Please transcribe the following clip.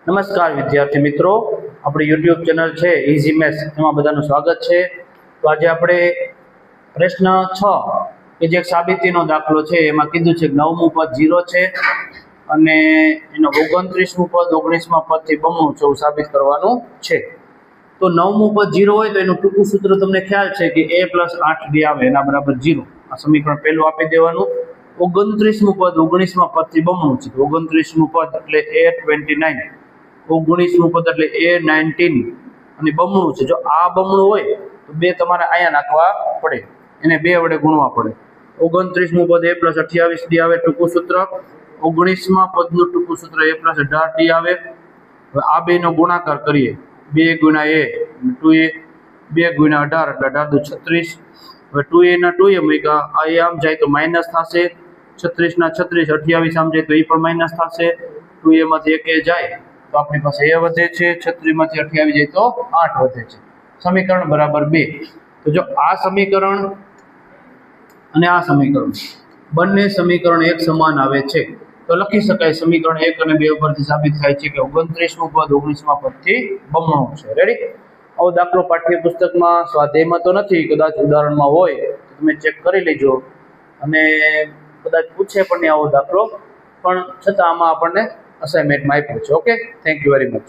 નમસ્કાર વિદ્યાર્થી મિત્રો, આપણી યુટ્યુબ ચેનલ છે ઇઝી મેથ્સ, એમાં બધાનું સ્વાગત છે। તો આજે આપણે પ્રશ્ન 6 કે જે સાબિતીનો દાખલો છે એમાં કીધું છે કે 9મું પદ 0 છે અને એનો 29મું પદ 19મા પદથી બમણું છે એવું સાબિત કરવાનું છે। તો 9મું પદ 0 હોય તો એનું ટૂંકું સૂત્ર તમને ખ્યાલ છે કે a + 8b આવે એના બરાબર 0। આ સમીકરણ પહેલું આપી દેવાનું। 29મું પદ 19મા પદથી બમણું છે, 29મું પદ એટલે a29, 19મું પદ એટલે a19 અને બમણું છે। જો આ બમણું હોય તો બે તમારે અહીંયા નાખવા પડે, એને 2 વડે ગુણવા પડે। 29મું પદ a + 28d આવે ટૂંકું સૂત્ર, 19મા પદનું ટૂંકું સૂત્ર a + 18d આવે। હવે આ બેનો ગુણાકાર કરીએ, 2 × a 2a, 2 × 18 એટલે 18 × 36। હવે 2a ના 2a મૂક્યા, આ એ આમ જાય તો માઇનસ થશે, 36 ના 36, 28 આમ જાય તો એ પણ માઇનસ થશે, 2a માંથી 1 જાય તો આપણી પાસે a વધે છે, 36 માંથી 28 જાય તો 8 વધે છે। સમીકરણ બરાબર 2। તો જો આ સમીકરણ અને આ સમીકરણ બંને સમીકરણ એક સમાન આવે છે તો લખી શકાય સમીકરણ 1 અને 2 ઉપરથી સાબિત થાય છે કે 29મું પદ 19મા પદથી બમણું છે। રેડી? આવો દાખલો પાઠ્યપુસ્તકમાં સ્વાધ્યાયમાં તો નથી, કદાચ ઉદાહરણમાં હોય તો તમે ચેક કરી લેજો અને કદાચ પૂછે પણ નહીં આવો દાખલો, પણ છતાં આમાં આપણને અસાઇનમેન્ટમાં આપ્યું છે। Okay, thank you very much.